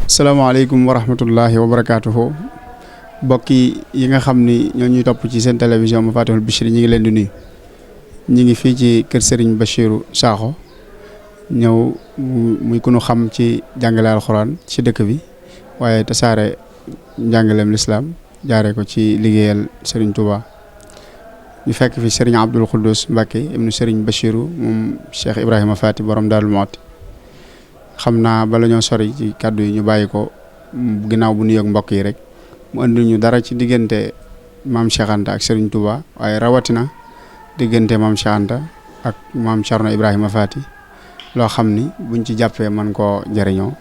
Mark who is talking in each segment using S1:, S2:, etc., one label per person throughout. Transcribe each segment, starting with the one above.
S1: salaamaaleykum wa rahmatullahi wa barakaatuhu mbokk yi nga xam ni ñoo ñuy topp ci seen télévision Mafatihul Bichri ñi ngi leen di nuyu. ñi ngi fii ci kër Serigne Bachirou Sakho ñëw muy ku nu xam ci jàngale alxuraan ci dëkk bi waaye tasaare njàngaleem lislaam jaaree ko ci liggéeyal Serigne Touba. ñu fekk fi Serigne Abdoul Khoudous Mbacké ibnu Serigne Bachirou moom Cheikh Ibrahima Fati borom Daarul Muhti. xam naa bala ñoo sori ci kàddu yi ñu bàyyi ko ginnaaw bu nuyoog mbokk yi rek mu indi ñu dara ci diggante maam Cheikh Anta ak Serigne Touba waaye rawatina diggante maam Cheikh Anta ak maam Thierno Ibrahima Fati loo xam ni buñ ci jàppee mën koo jëriñoo.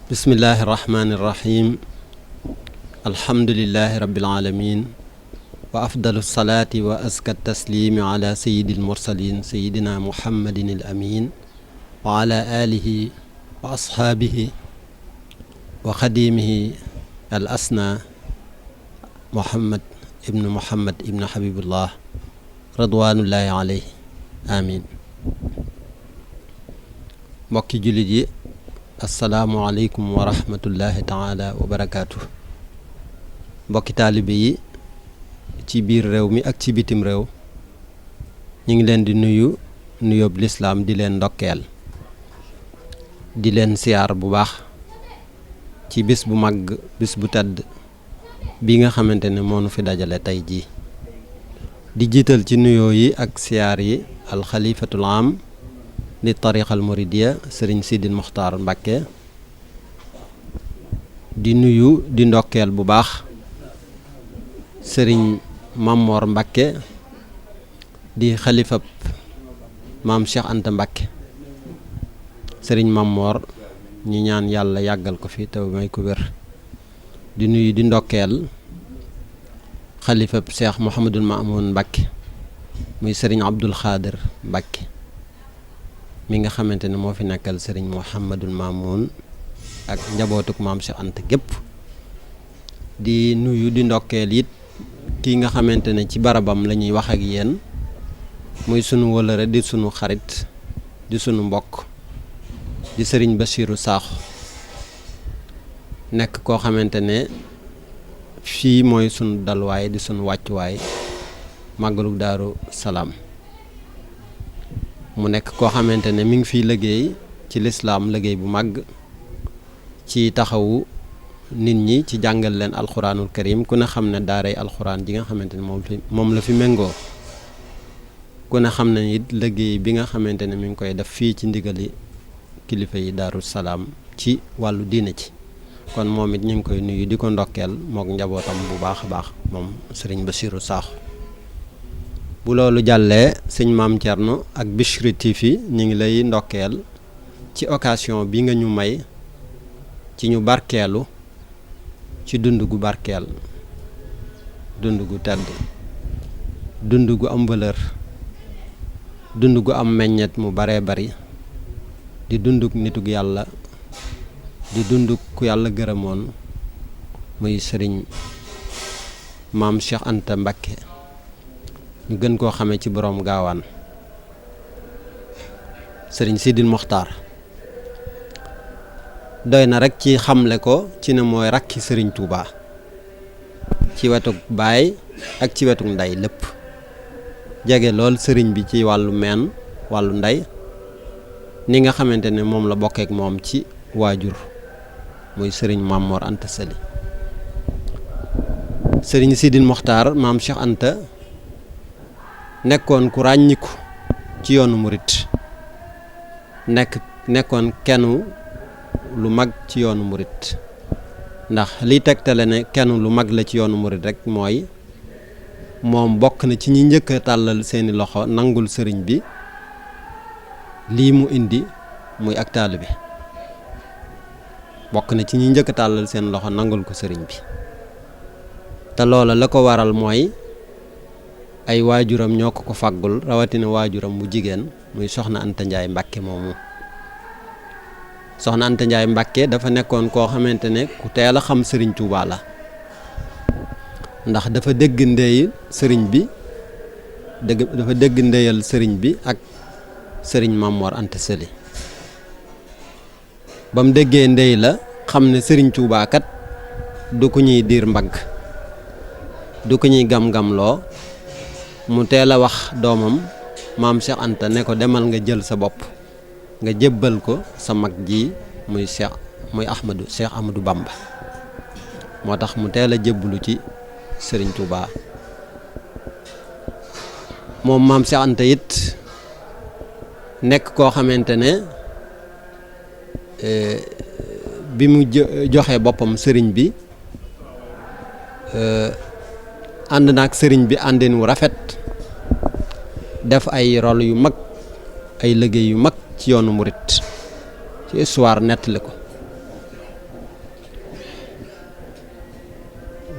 S2: bismillahi rahmaani rahim alhamdulillahi rabbil alamin wa afdalu salaati wa aska taslimi ala sayyidil mursalin sayyidina muhammadin al amin wa ala alihi wa ashaabihi wa xadimihi al asna muhammad ibnu habibullah radwanullahi alayhi amin mbokki jullit yi assalaamu aleykum wa rahmatullahi taala wa barakaatu. mbokki taalibe yi ci biir réew mi ak ci bitim réew ñu ngi leen di nuyu nuyób lislaam di leen ndokkeel di leen siyaar bu baax ci bis bu mag bis bu tedd bi nga xamante ne moo nu fi dajale tey jii di jiital ci nuyoo yi ak siyaar yi alxalifatul am li tariqal muridiya sëriñ Sidil Muxtaar Mbacké di nuyu di ndokkeel bu baax sëriñ Mamor Mbacké di xalifab maam Cheikh Anta Mbacké sëriñ Mamor ñu ñaan yàlla yàggal ko fi te may ko wér di nuyu di ndokkeel xalifab Cheikh Mouhamadul Mamoun Mbacké muy sëriñ Abdul Xaadir Mbacké mi nga xamante ne moo fi nekkal sëriñ Mouhamadul Mamoun ak njabootuk maam Cheikh Anta gépp di nuyu di ndokkeel it kii nga xamante ne ci barabam la ñuy wax ak yéen muy sunu wëlëre di sunu xarit di sunu mbokk di sëriñ Bachirou Sakho nekk koo xamante ne fii mooy sunu dalwaay di sunu wàccuwaay màggalug Daaru Salaam mu nekk koo xamante ne mi ngi fiy liggéey ci lislaam liggéey bu màgg ci taxawu nit ñi ci jàngal leen alxuraanul karim ku ne xam ne daaray alxuraan ji nga xamante ne moom la fi méngoo ku ne xam ne it liggéey bi nga xamante ne mi ngi koy def fii ci ndigali kilifa yi Daaru Salaam ci wàllu diine ci kon moom it ñu ngi koy nuyu di ko ndokkeel mook njabootam bu baax a baax moom sëriñ Bachirou Sakho bu loolu jàllee sëñ Maam Thierno ak Bichri TV ñu ngi lay ndokkeel ci occasion bi nga ñu may ci ñu barkeelu ci dund gu barkeel dund gu tedd dund gu am valeur dund gu am meññet mu baree bari di dunduk nitug yàlla di dunduk ku yàlla gërëmoon muy sëriñ maam Cheikh Anta Mbacké ñu gën koo xamee ci boroom gaawaan sëriñ Sidil Muxtaar doy na rekk ci xamle ko ci ne mooy rakki sëriñ Touba ci wetuk baay ak ci wetuk ndey lépp jege lool sëriñ bi ci wàllu meen wàllu ndey ni nga xamante ne moom la bokkeek moom ci waajur muy sëriñ Mamor Anta Sali sëriñ Sidil Muxtaar maam Cheikh Anta nekkoon ku ràññiku ci yoonu murit nekkoon kenn lu mag ci yoonu murit ndax liy tegtale ne kenn lu mag la ci yoonu murit rek mooy moom bokk na ci ñi njëkk a tàllal seeni loxo nangul sëriñ bi lii mu indi muy ak taalibe bokk na ci ñi njëkk a tàllal seen loxo nangul ko sëriñ bi te loola la ko waral mooy ay waajuram ñoo ko fàggul rawatina waajuram bu jigéen muy soxna Anta Ndiaye Mbacké moomu soxna Anta Ndiaye Mbacké dafa nekkoon koo xamante ne ku teel a xam sëriñ Touba la ndax dafa dégg ndeyal sëriñ bi ak sëriñ Mamor Anta Sali ba mu déggee ndey la xam ne Sëriñ Tuubaa kat du ko ñuy diir mbagg du ko ñuy gam-gamloo mu teel a wax doomam maam Cheikh Anta ne ko demal nga jël sa bopp nga jébbal ko sa mag ji muy Cheikh Ahmadou Bamba moo tax mu teel a jébbalu ci Sëriñ Tuubaa moom maam Cheikh Anta it nekk koo xamante ne bi mu joxe boppam sëriñ bi ànd naag sëriñ bi àndin wu rafet def ay rôle yu mag ay liggéey yu mag ci yoonu murit ci histoire nettali ko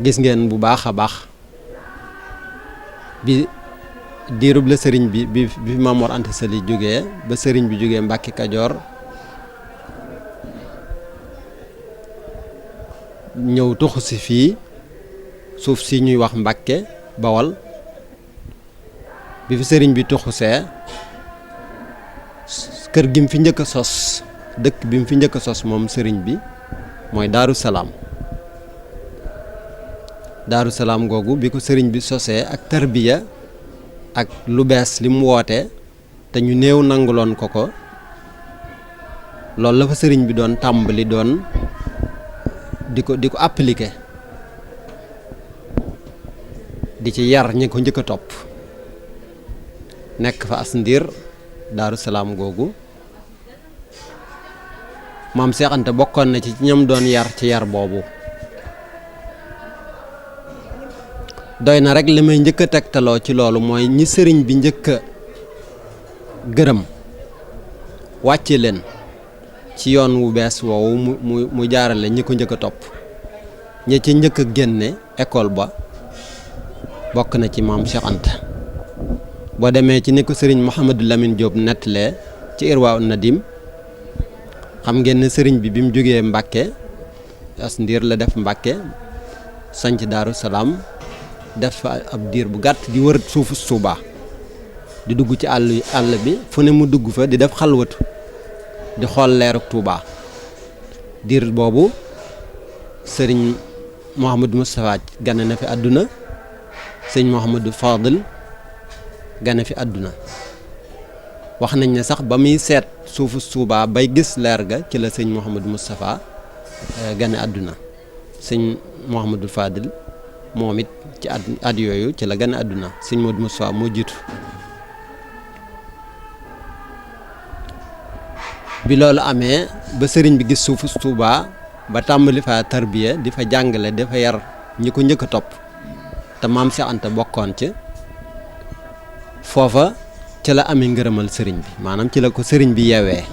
S2: gis ngeen bu baax a baax bi diirub la sëriñ bi Maam Mor Anta Sali jógee ba sëriñ bi jógee Mbàkke Kajoor ñëw tuxu si fii suuf si ñuy wax Mbàkke Bawol bi fi sëriñ bi tuxusee kër gi mu fi njëkk a sos dëkk bi mu fi njëkk a sos moom sëriñ bi mooy Daaru Salaam googu bi ko sëriñ bi sosee ak tarbiya ak lu bees li mu woote te ñu néew nanguloon ko loolu la fa sëriñ bi doon tàmbali doon di ko appliquer di ci yar ñi ko njëkk a topp nekk fa as ndiir Daaru Salaam googu maam Cheikh Anta bokkoon na ci ñoom doon yar ci yar boobu doy na rek li may njëkk a tegtaloo ci loolu mooy ñi sëriñ bi njëkk a gërëm wàcce leen ci yoon wu bees woowu mu jaarale ñi ko njëkk a topp ñi ci njëkk a génne école ba bokk na ci maam Cheikh Anta boo demee ci ni ko sëriñ Mouhamadou Lamine Diop nettalee ci Irwa Nadim xam ngeen ne sëriñ bi mu jógee Mbàkke as ndiir la def Mbàkke sanc Daaru Salaam def fa ab diir bu gàtt di wër suufu Tuubaa di dugg ci àll bi fu ne mu dugg fa di def xalwatu di xool leeruk Tuubaa diir boobu sëriñ Mouhamadou Moustapha gane na fi àdduna sëñ Mouhamadou Fadil gane fi àdduna wax nañ ne sax ba muy seet suufu Tuubaa bay gis leer ga ci la sëñ Mouhamadou Moustapha gane àdduna sëñ Mouhamadou Fadil moom it ci at yooyu ci la gane àdduna sëñ Modou Moustapha moo jiitu bi loolu amee ba sëriñ bi gis suufu Tuubaa ba tàmbali fa tarbiya di fa jàngale dafa yar ñi ko njëkk a topp te maam Cheikh Anta bokkoon ci foofa ci la amee ngërëmal sëriñ bi maanaam ci la ko sëriñ bi yeewee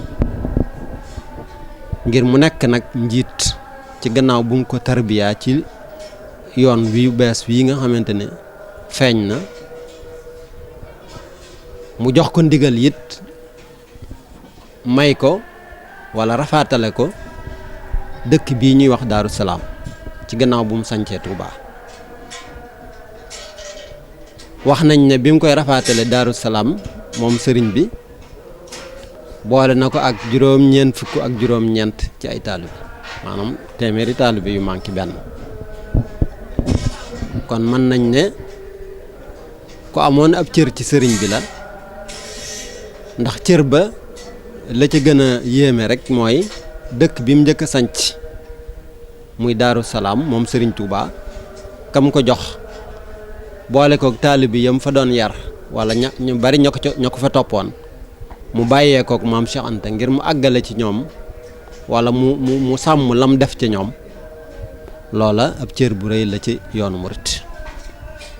S2: ngir mu nekk nag njiit ci gannaaw bu mu ko tarbiya ci yoon wi bees wi nga xamante ne feeñ na mu jox ko ndigal it may ko wala rafaatale ko dëkk bii ñuy wax Daaru Salaam ci gannaaw bu mu sancee Tuubaa wax nañ ne bi mu koy rafaatale Daaru Salaam moom sëriñ bi boole na ko ak juróom-ñeent fukk ak juróom-ñeent ci ay taalibe maanaam téeméeri taalibe yu manqué benn kon mën nañ ne ku amoon ab cër ci sëriñ bi la ndax cër ba la ca gën a yéeme rek mooy dëkk bi mu njëkk a sanc muy Daaru Salaam moom sëriñ Touba kam ko jox boole kook taalibe yam fa doon yar wala ñu bari ñoo ko fa toppoon mu bàyyee kook maam Cheikh Anta ngir mu àggale ci ñoom wala mu sàmm lam def ci ñoom loola ab cër bu rëy la ci yoonu murit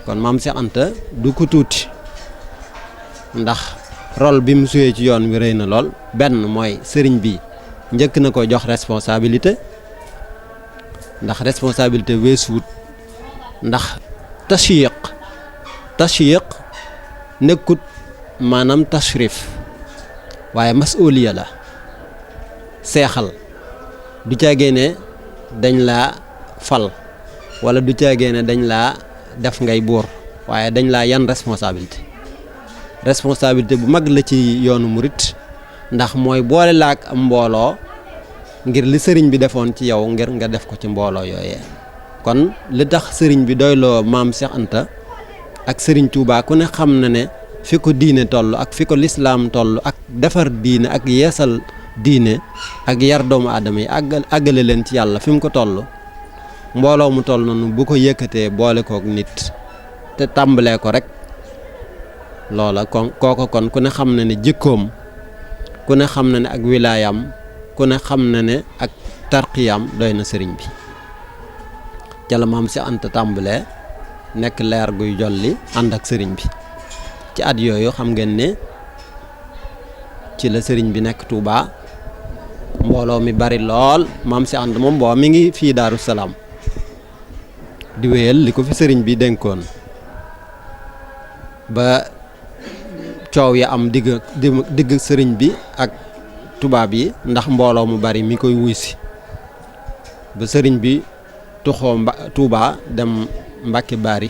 S2: kon maam Cheikh Anta du ko tuuti ndax rôle bi mu suyee ci yoon wi rëy na lool benn mooy sëriñ bi njëkk na ko jox responsabilité ndax responsabilité weesuwut ndax tashyiq nekkut maanaam tashrif waaye masuuliya la seexal du caagee ne dañ laa fal wala du caagee ne dañ laa def ngay buur waaye dañ laa yan responsabilité bu mag la ci yoonu murit ndax mooy boole laak am mbooloo ngir li sëriñ bi defoon ci yow ngir nga def ko ci mbooloo yooyee. kon li tax sëriñ bi doyloo maam Cheikh Anta ak sëriñ Touba ku ne xam na ne fi ko diine toll ak fi ko lislaam toll ak defar diine ak yeesal diine ak yar doomu aadama yi àggale leen ci yàlla fi mu ko toll mbooloo mu toll noonu bu ko yëkkatee boole kook nit te tàmbalee ko rek loola kon kooko kon ku ne xam na ne jikkoom ku ne xam na ne ak wilaayam ku ne xam na ne ak tarqiyaam doy na sëriñ bi ca la maam si Anta tàmbalee nekk leer guy jolli ànd ak sëriñ bi ci at yooyu xam ngeen ne ci la sëriñ bi nekk Touba mbooloo mi bari lool maam si Anta moom boo mi ngi fii Daaru Salaam di wéyal li ko fi sëriñ bi dénkoon ba coow ya am digg sëriñ bi ak tubaab yi ndax mbooloo mu bari mi koy wuy si ba sëriñ bi tuxoo Touba dem Mbàkke Bari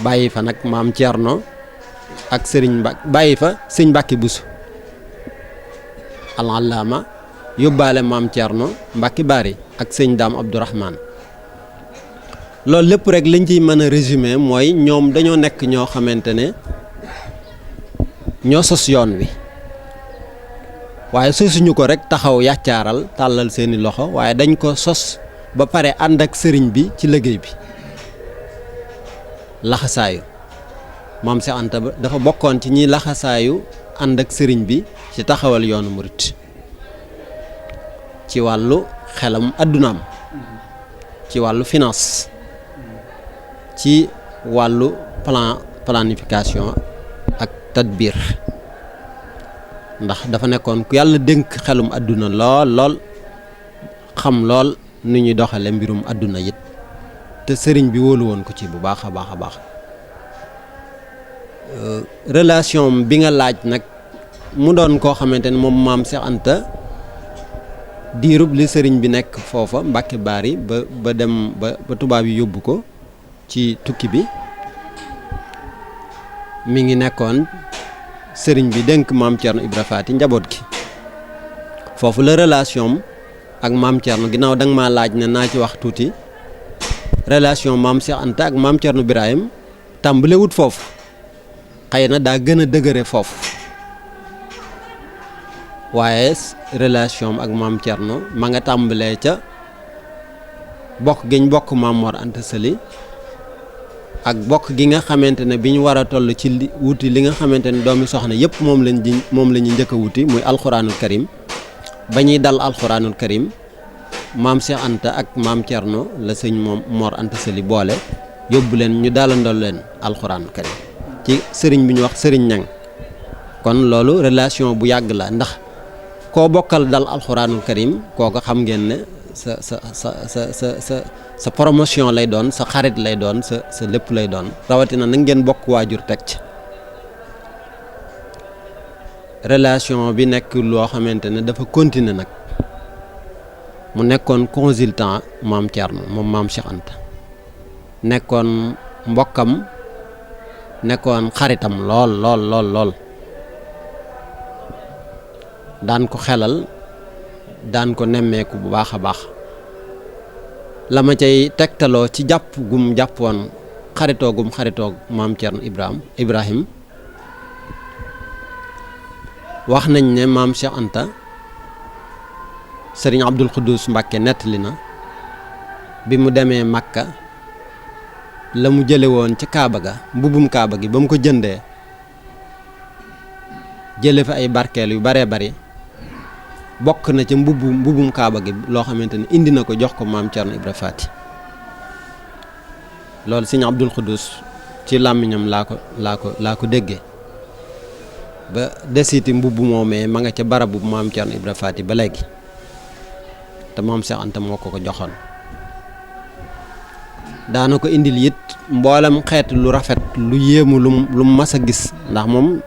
S2: bàyyi fa nag maam Thierno ak sëriñ bàyyi fa sëñ Mbàkke Busu al-allaama yóbbaale maam Thierno Mbàkke Bari ak sëñ Daam Abdourahman loolu lépp rek liñ ciy mën a résumé mooy ñoom dañoo nekk ñoo xamante ne ñoo sos yoon wi waaye sosuñu ko rek taxaw yàccaaral tàllal seeni loxo waaye dañ ko sos ba pare ànd ak sëriñ bi ci liggéey bi laxasaayu maam Cheikh Anta dafa bokkoon ci ñiy laxasaayu ànd ak sëriñ bi ci taxawal yoonu murit ci wàllu xelam addunaam ci wàllu finance ci wàllu planification ak tadbir ndax dafa nekkoon ku yàlla dénk xelum adduna lool xam lool nu ñuy doxale mbirum adduna it te sëriñ bi wóolu woon ko ci bu baax a baax relation bi nga laaj nag mu doon koo xamante ne moom maam Cheikh Anta diirub li sëriñ bi nekk foofa Mbàkke Bari ba dem ba tubaab yi yóbbu ko ci tukki bi mi ngi nekkoon sëriñ bi dénk maam Thierno Ibra Faty njaboot gi foofu la relation ak maam Thierno ginnaaw danga maa laaj ne naa ci wax tuuti relation maam Cheikh Anta ak maam Thierno Birahim tàmbalewut foofu xëy na daa gën a dëgëre foofu waaye relation ak maam Thierno ma nga tàmbalee ca bokk giñ bokk maam Mor Anta Sali ak bokk gi nga xamante ne bi ñu war a toll ci wuti li nga xamante ne doomi soxna yëpp moom la ñu njëkk a wuti muy alxuraanul karim ba ñuy dal alxuraanul karim maam Cheikh Anta ak maam Thierno la sëñ moom Mor Anta Sali boole yóbbu leen ñu dalandoo leen alxuraanul karim ci sëriñ bi ñu wax sëriñ ñang kon loolu relation bu yàgg la ndax koo bokkal dal alxuraanul karim kooku xam ngeen ne sa promotion lay doon sa xarit lay doon sa lépp lay doon rawatina nag ngeen bokk waajur teg ci relation bi nekk loo xamante ne dafa continuer nag mu nekkoon consultant maam Thierno moom maam Cheikh Anta nekkoon mbokkam nekkoon xaritam lool daan ko xelal daan ko nemmeeku bu baax a baax la ma cay tegtaloo ci jàpp gum jàppoon xaritoog maam Thierno Ibrahim wax nañ ne maam Cheikh Anta sëriñ Abdul Xuddus Mbàkke nettali na bi mu demee Makka la mu jële woon ci Kaaba ga mbubum Kaaba gi ba mu ko jëndee jële fa ay barkeel yu baree bari bokk na ca mbubum Kaaba gi loo xamante ne indi na ko jox ko maam Thierno Ibra Faty loolu sëriñ Abdul Xuddus ci làmmiñam laa ko déggee ba desiti mbubb moomee ma nga ca barabu maam Thierno Ibra Faty ba léegi te maam Cheikh Anta moo ko joxoon daana ko indil it mboolem xeet lu rafet lu yéemu lu mas a gis ndax moom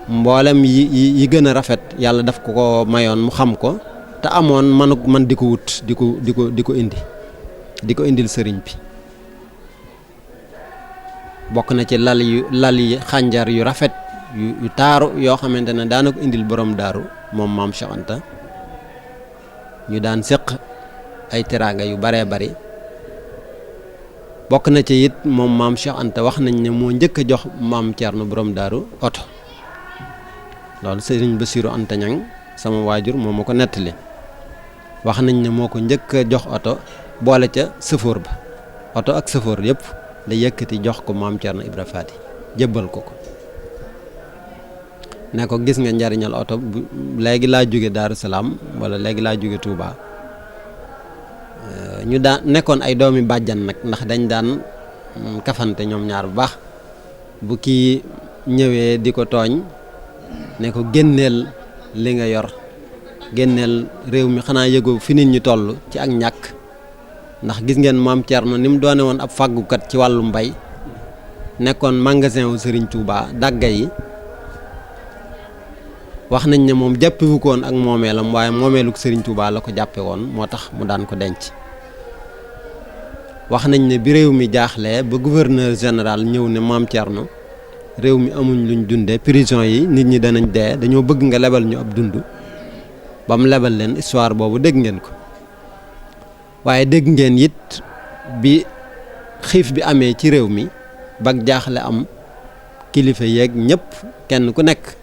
S2: mboolem yi gën a rafet yàlla daf ko mayoon mu xam ko te amoon man di ko wut di ko indil sëriñ bi bokk na ci lal yi xànjar yu rafet yu taaru yoo xamante ne daana ko indil borom daaru moom maam Cheikh Anta ñu daan séq ay teraanga yu baree bari. bokk na ci it moom maam Cheikh Anta wax nañ ne moo njëkk a jox maam Thierno borom daaru oto loolu sëriñ Bassirou Anta Niang sama waajur moo ma ko nettali wax nañ ne moo ko njëkk a jox oto boole ca sëfoor ba oto ak sëfoor yëpp la yëkkati jox ko maam Thierno Ibra Faty jébbal ko ne ko gis nga njariñal oto léegi laa jóge Daaru Salaam wala léegi laa jóge Touba ñu daan nekkoon ay doomi bàjjan nag ndax dañ daan kafante ñoom ñaar bu baax bu kii ñëwee di ko tooñ ne ko génneel li nga yor génneel réew mi xanaa yëgoo fi nit ñi toll ci ak ñàkk ndax gis ngeen maam Thierno ni mu doone woon ab fàggukat ci wàllu mbay nekkoon magasin wu Serigne Touba dàgga yi wax nañ ne moom jàppewu ko woon ak moomeelam waaye moomeeluk Serigne Touba la ko jàppe woon moo tax mu daan ko denc wax nañ ne bi réew mi jaaxlee ba gouverneur général ñëw ne maam Thierno réew mi amuñ luñ dunde prison yi nit ñi danañ dee dañoo bëgg nga lebal ñu ab dund ba mu lebal leen histoire boobu dégg ngeen ko waaye dégg ngeen it bi xiif bi amee ci réew mi bag jaaxle am kilifa yeeg ñëpp kenn ku nekk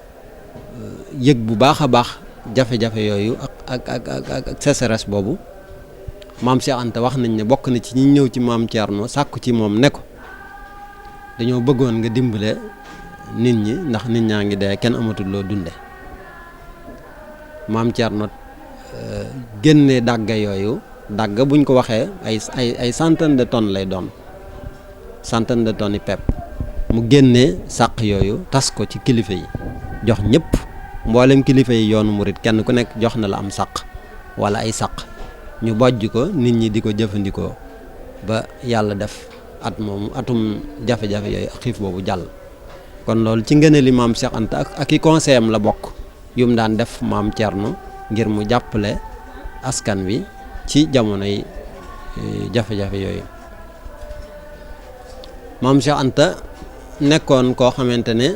S2: yëg bu baax a baax jafe-jafe yooyu ak sécheresse boobu maam Cheikh Anta wax nañ ne bokk na ci ñi ñëw ci maam Thierno sàkku ci moom ne ko dañoo bëggoon nga dimbale nit ñi ndax nit ñaa ngi dee kenn amatul loo dunde maam Thierno génne dàgga yooyu dàgga buñ ko waxee ay centaine de tonnes lay doon centaine de tonnes yi pepp mu génnee sàq yooyu tas ko ci kilifa yi jox ñëpp mboolem kilifa yi yoonu murit kenn ku nekk jox na la am sàq wala ay sàq ñu bojj ko nit ñi di ko jëfandikoo ba yàlla def at moomu atum jafe-jafe yooyu ak xiif boobu jàll kon loolu ci ngëneeli maam Cheikh Anta ak i conseil am la bokk yum daan def maam Thierno ngir mu jàppale askan wi ci jamonoy jafe-jafe yooyu maam Cheikh Anta nekkoon koo xamante ne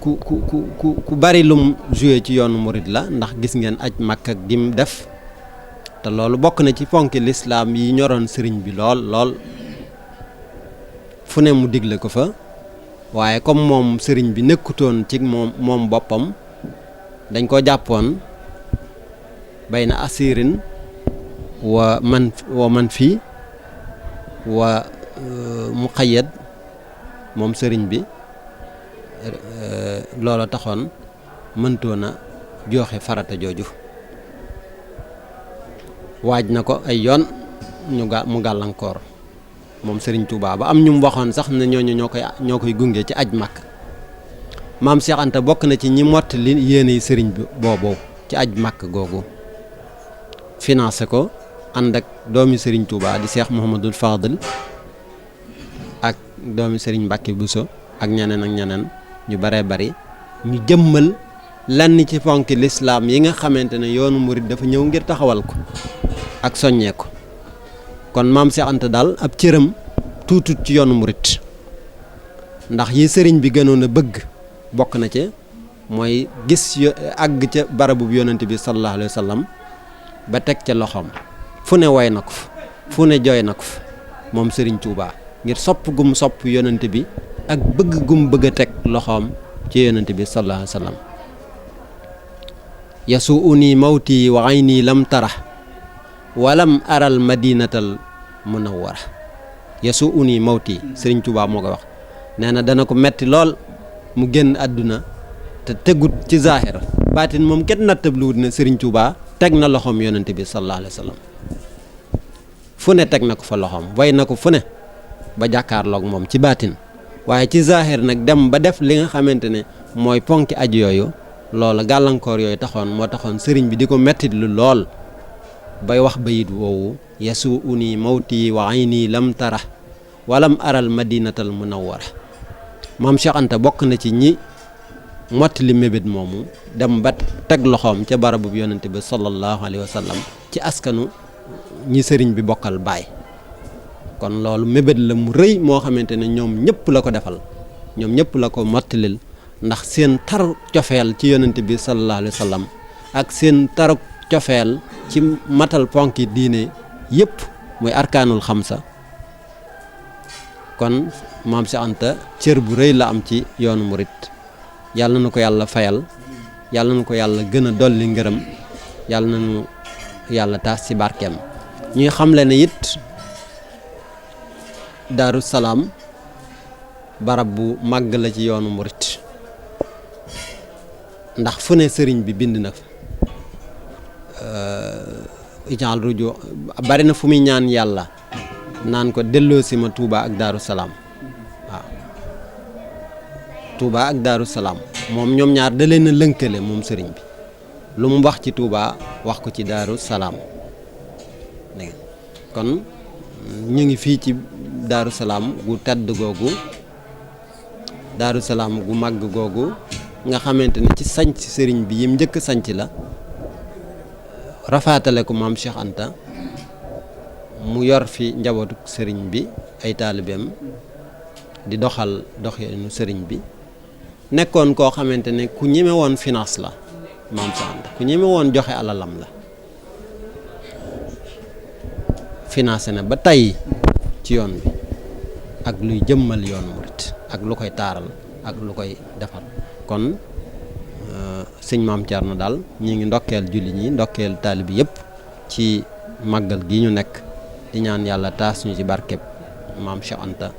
S2: ku bari lum joué ci yoonu murit la ndax gis ngeen aj Makka gim def te loolu bokk na ci ponki lislaam yi ñoroon sëriñ bi lool fu ne mu digle ko fa waaye comme moom sëriñ bi nekkutoon ci moom boppam dañ ko jàppoon bay na asirin wa man fii wa muqayyad moom sëriñ bi loola taxoon mëntoon a joxe farata jooju waaj na ko ay yoon mu gàllankoor moom Serigne Touba ba am ñu mu waxoon sax ne ñooñu ñoo koy gunge ci aj Makka maam Cheikh Anta bokk na ci ñi mottali yéene sëriñ bi boobu ci aj Makka googu financé ko ànd ak doomi Serigne Touba di Cheikh Mouhamadul Fadil ak doomi Serigne Mbacke Bousso ak ñeneen ñu baree bari ñu jëmmal lenn ci fonki lislaam yi nga xamante ne yoonu murit dafa ñëw ngir taxawal ko ak soññee ko kon maam Cheikh Anta daal ab cëram tuutut ci yoonu murit ndax yi sëriñ bi gënoon a bëgg bokk na ci mooy gis àgg ca barabu yonent bi sallallahu alayhi wa sallam ba teg ca loxoom fu ne woy na ko fa fu ne jooy na ko fa moom sëriñ Touba ngir sopp gum sopp yonent bi ak bëgg gum bëgg a teg loxoom ci yonent bi sallallahu alayhi wa sallam yasuuni mawti wa ayni lam tara walam aral madinatal munawwara yasuuni mawti sëriñ Touba moo ko wax nee na dana ko metti lool mu génn àdduna te tegut ci zaahir baatin moom kenn nattabluwut ne sëriñ Touba teg na loxoom yonent bi sallallahu alayhi wa sallam fu ne teg na ko fa loxoom way na ko fu ne ba jàkkaarloog moom ci baatin waaye ci zaahir nag dem ba def li nga xamante ne mooy ponki aj yooyu loola gàllankoor yooyu moo taxoon sëriñ bi di ko mettit lu lool bay wax bayit woowu yasuuni mawti wa ayni lam tara walam aral madinatal munawwara maam Cheikh Anta bokk na ci ñi mottali mébét moomu dem ba teg loxoom ca barabu yonente bi sallallahu alayhi wa sallam ci askanu ñi sëriñ bi bokkal baay kon loolu mébét la mu rëy moo xamante ne ñoom ñëpp la ko defal ñoom ñëpp la ko mottalil ndax seen tar cofeel ci yonente bi sallallahu alayhi wa sallam ak seen taruk cofeel ci matal ponki diine yëpp muy arkaanul xamsa. kon maam Cheikh Anta cër bu rëy la am ci yoonu murit yàlla na ko yàlla fayal yàlla na ko yàlla gën a dolli ngërëm yàlla na nu yàlla taas ci barkeem. ñuy xamle ne it Daaru Salaam barab bu màgg la ci yoonu murit ndax fu ne sëriñ bi bind na fa ijaal ruju bari na fu muy ñaan yàlla naan ko delloo si ma Touba ak Daaru Salaam waaw Touba ak Daaru Salaam moom ñoom ñaar da leen a lënkale moom sëriñ bi lu mu wax ci Touba wax ko ci Daaru Salaam kon ñu ngi fii ci Daaru Salaam gu tedd googu Daaru Salaam gu màgg googu nga xamante ne ci sanc sëriñ bi yim njëkk sanc la rafaatale ko maam Cheikh Anta mu yor fi njabootu sëriñ bi ay taalibeem di doxal doxinu sëriñ bi nekkoon koo xamante ne ku ñeme woon finance la maam Cheikh Anta ku ñeme woon joxe alalam la financé na ba tey ci yoon bi ak luy jëmmal yoonu murit ak lu koy taaral ak lu koy defar kon sëñ maam Thierno daal ñi ngi ndokkeel julli ñi ndokkeel taalibi yëpp ci màggal gi ñu nekk di ñaan yàlla taas ñu ci barkeb maam Cheikh Anta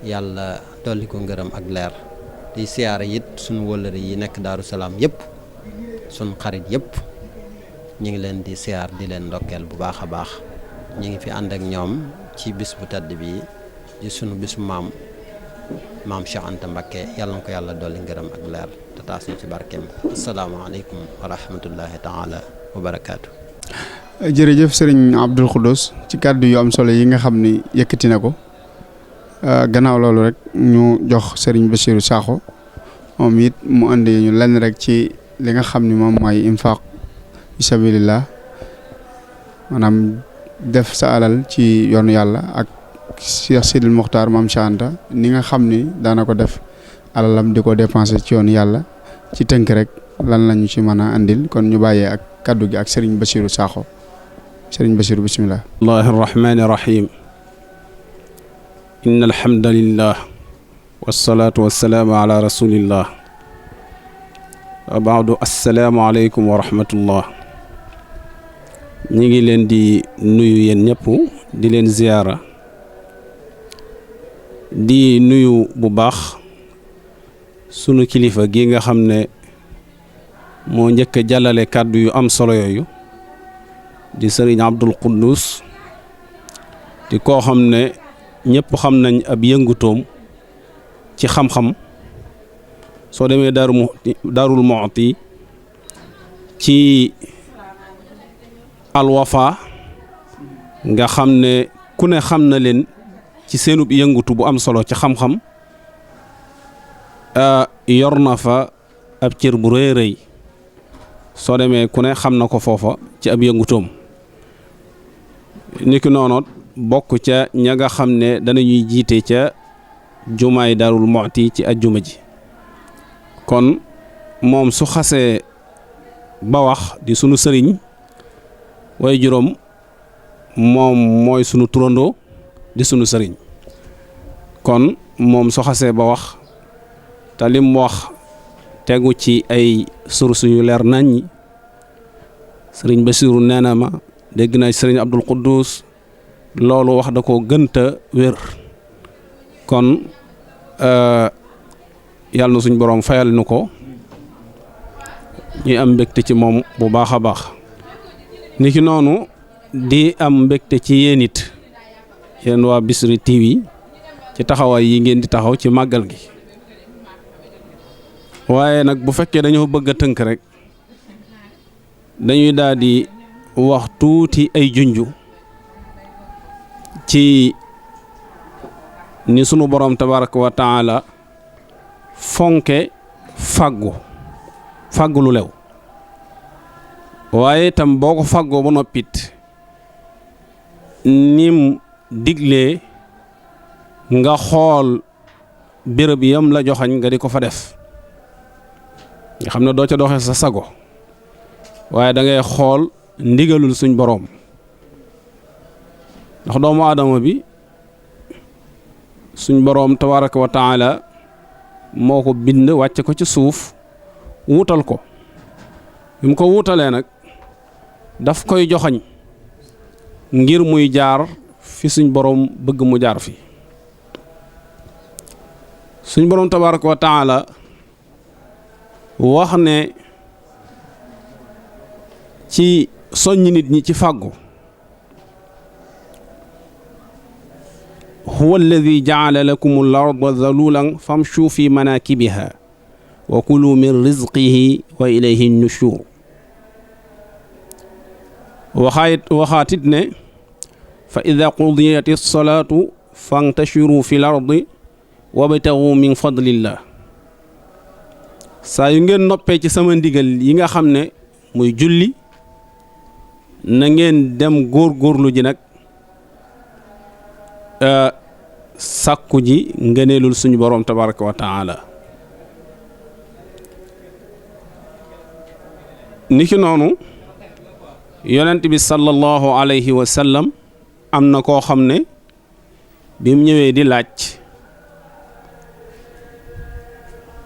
S2: yàlla dolli ko ngërëm ak leer di siyaare it suñu wëllëre yi nekk Daaru Salaam yëpp suñu xarit yëpp ñu ngi leen di siyaar di leen ndokkeel bu baax a baax ñu ngi fi ànd ak ñoom ci bis bu tedd bi di sunu bisu maam Cheikh Anta Mbakke yàlla na ko yàlla dolli ngërëm ak leer te taas ñu ci barkeem asalaamaaleykum wa rahmatullahi taala wa barakaatu.
S1: jërëjëf sëriñ Abdul Xuddus ci kàddu yu am solo yi nga xam ni yëkkati na ko gannaaw loolu rek ñu jox sëriñ Bassirou Sakho moom it mu andi ñu lenn rek ci li nga xam ni moom mooy infaq fi sabilillah maanaam def sa alal ci yoonu yàlla ak Cheikh Sidil Mokhtar maam Cheikh Anta ni nga xam ni daana ko def alalam di ko dépensé ci yoonu yàlla ci tënk rek lan lañu ci mën a andil kon ñu bàyyee ak kaddu gi ak sëriñ Bassirou Sakho sëriñ Bassirou bismillah.
S3: bismillahi rahmani rahim inna alhamdulillah wassalatu wassalaamu ala rasulillah wa baadu assalaamu aleykum wa rahmatullah. ñi ngi leen di nuyu yéen ñëpp di leen ziyaara di nuyu bu baax sunu kilifa gi nga xam ne moo njëkk a jàllale kàddu yu am solo yooyu di sëriñ Abdul Quddus di koo xam ne ñëpp xam nañ ab yëngutoom ci xam-xam soo demee Daarul Muxti ci Alwafa nga xam ne ku ne xam na leen ci seenub yëngutu bu am solo ci xam-xam yor na fa ab cër bu rëy rëy soo demee ku ne xam na ko foofa ci ab yëngutoom niki noonu bokk ca ña nga xam ne danañuy jiite ca jumaay Daarul Muxti ci ajjuma ji kon moom su xasee ba wax di sunu sëriñ way juróom moom mooy sunu turandoo di sunu sëriñ kon moom su xasee ba wax te lim wax tegu ci ay sources yu leer naññi sëriñ Bassirou nee na ma dégg naa sëriñ Abdul Quddus loolu wax da ko gënta wér kon yàlla na suñ boroom fayal nu ko ñuy am mbégte ci moom bu baax a baax niki noonu di am mbégte ci yéen it yéen waa Bichri TV ci taxawaay yi ngeen di taxaw ci màggal gi waaye nag bu fekkee dañoo bëgg a tënk rek dañuy daal di wax tuuti ay junju ci ni sunu borom tabaraka wa taala fonke fàggu lu lew waaye itam boo ko fàggoo ba noppit nim diglee nga xool béréb yam la joxañ nga di ko fa def nga xam ne doo ca doxee sa sago waaye da ngay xool ndigalul suñ boroom ndax doomu aadama bi suñ boroom tabaraka wa taala moo ko bind wàcce ko ci suuf wuutal ko bi mu ko wuutalee nag daf koy joxañ ngir muy jaar fi suñ boroom bëgg mu jaar fi suñ boroom tabaraka wa taala wax ne ci soññ nit ñi ci fàggu huwa alladi jaala lakum al-arda zalulan famshu fi manakibiha wa kulu min rizqihi wa ilayhi nushur waxaatit ne fa ida qudiyat as-salaatu fantashiru fi l-ardi wabtagu min fadlillah saa yu ngeen noppee ci sama ndigal yi nga xam ne muy julli na ngeen dem góorgóorlu ji nag sàkku ji ngëneelul suñu boroom tabaraka wa taala niki noonu yonent bi sallallahu alayhi wa sallam am na koo xam ne bi mu ñëwee di laaj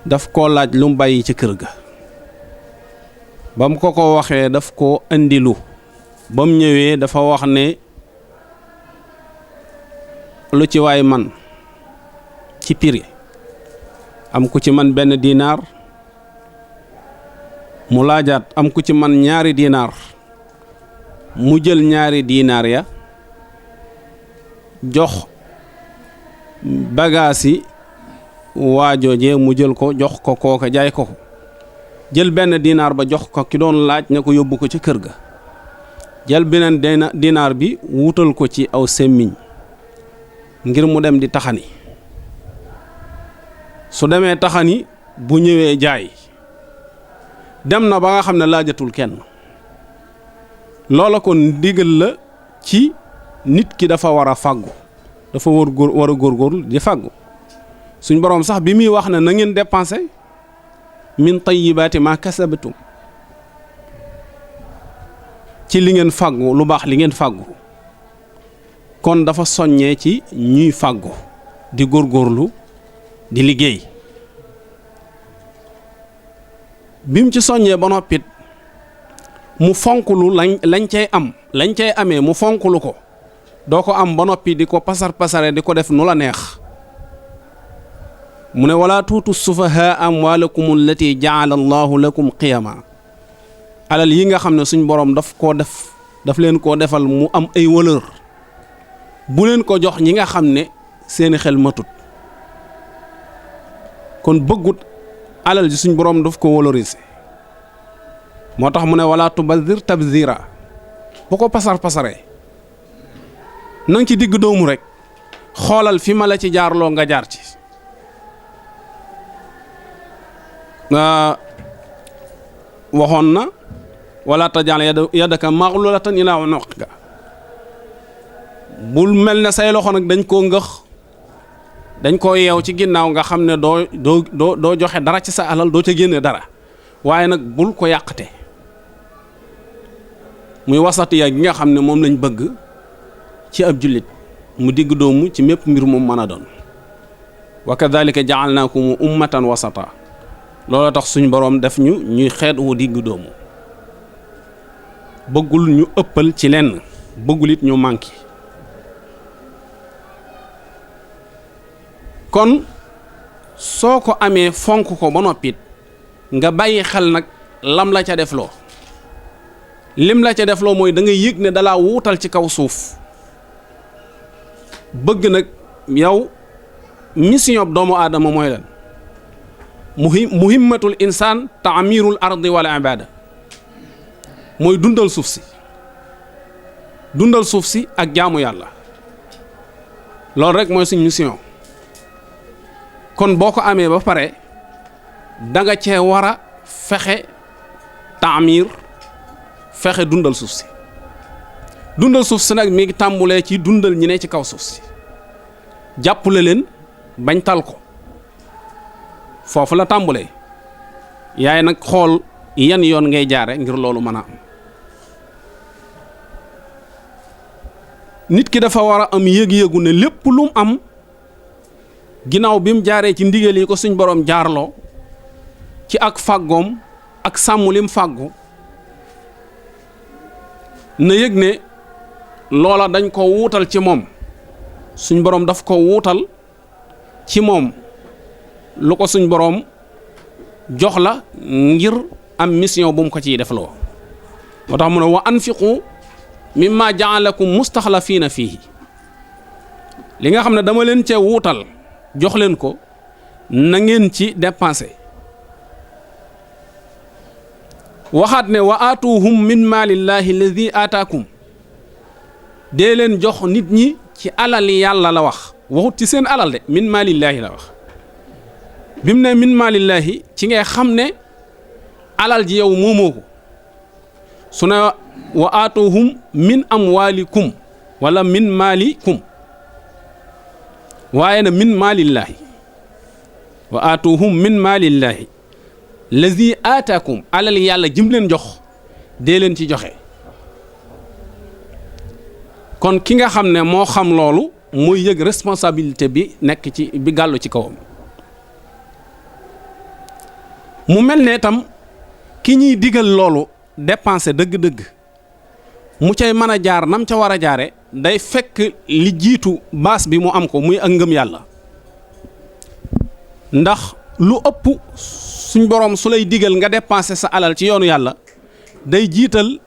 S3: daf koo laaj lu mu bàyyi ci kër ga ba mu ko waxee daf koo andilu ba mu ñëwee dafa wax ne lu ci waay man ci prix am ku ci man benn dinaar mu laajaat am ku ci man ñaari dinaar mu jël ñaari dinaar ya jox bagaasi waajooje mu jël ko jox ko kooka jaay ko jël benn dinaar ba jox ko ki doon laaj ne ko yóbbu ko ci kër ga jël beneen dinaar bi wutal ko ci aw semmiñ ngir mu dem di taxani su demee taxani bu ñëwee jaay dem na ba nga xam ne laajatul kenn loola kon ndigal la ci nit ki dafa war a fàggu dafa war a góorgóorlu di fàggu suñ boroom sax bi muy wax ne na ngeen dépenser min tayyibaati ma kasabatum ci li ngeen fàggu lu baax li ngeen fàggu kon dafa soññee ci ñuy fàggu di góorgóorlu di liggéey bim ci soññee ba noppit mu fonklu lañ cay amee mu fonklu ko doo ko am ba noppi di ko pasare di ko def nu la neex mu ne wala tuutu sufahaa amwaalakum allati jaala allahu lakum qiyama alal yi nga xam ne suñ boroom daf leen koo defal mu am ay valeur bu leen ko jox ñi nga xam ne seeni xel matut kon bëggut alal ji suñ boroom daf ko valoriser moo tax mu ne wala tubazir tabzira bu ko pasaree na nga ci digg doomu rek xoolal fi ma la ci jaarloo nga jaar ci waxoon na wala tajal yadaka maghlulatan ila unuqika bul mel ne say loxo nag dañ koo ngëx dañ koo yeew ci ginnaaw nga xam ne doo joxe dara ci sa alal doo ca génne dara waaye nag bul ko yàqate muy wasatiya gi nga xam ne moom lañ bëgg ci ab jullit mu digg doomu ci mépp mbir moom mën a doon wa kadhalika ja'alnakum ummatan wasata loolu tax suñ boroom def ñuy xeet wu digg doomu bëggul ñu ëppal ci lenn bëggul it ñu manqué kon soo ko amee fonk ko ba noppit nga bàyyi xel nag lam la ca defloo lim la ca defloo mooy da ngay yëg ne dalaa wuutal ci kaw suuf bëgg nag yow mission doomu aadama mooy lan muhimmatul insaan taamirul ardi wala ibada mooy dundal suuf si ak jaamu yàlla loolu rek mooy suñ mission kon boo ko amee ba pare da nga cee war a fexe taamir fexe dundal suuf si nag mi ngi tàmbulee ci dundal ñi ne ci kaw suuf si jàppale leen bañ tal ko foofu la tàmbulee yaay nag xool yan yoon ngay jaare ngir loolu mën a am. nit ki dafa war a am yëg-yëgu ne lépp lu mu am ginnaaw bi mu jaaree ci ndigal yi ko suñ borom jaarloo ci ak fàggoom ak sàmm lim fàggu na yëg ne loola dañ ko wuutal ci moom suñ borom daf ko wuutal ci moom lu ko suñ borom jox la ngir am mission bu mu ko ciy defloo moo tax mu ne wa anfiqu mimma jaalakum mustaxlafiina fiihi li nga xam ne dama leen cee wuutal jox leen ko na ngeen ci dépenser waxaat ne wa aatuhum min maalillahi alladi aataakum dee leen jox nit ñi ci alali yàlla la wax waxut ci seen alal de min maalillaahi la wax bi mu ne min maalillaahi ci ngay xam ne alal ji yow moomoo ko su ne wa aatuhum min amwaalikum wala min maalikum waaye na min maalillaahi wa aatuhum min maalillaahi lazi aataakum alal yàlla jim leen jox dee leen ci joxe kon ki nga xam ne moo xam loolu mooy yëg responsabilité bi nekk ci bi gàllu ci kawam mu mel ne tam ki ñuy digal loolu dépenser dëgg-dëgg mu cay mën a jaar nam ca war a jaare day fekk li jiitu baas bi mu am ko muy ak ngëm yàlla ndax lu ëpp suñ boroom su lay digal nga dépenser sa alal ci yoonu yàlla day jiital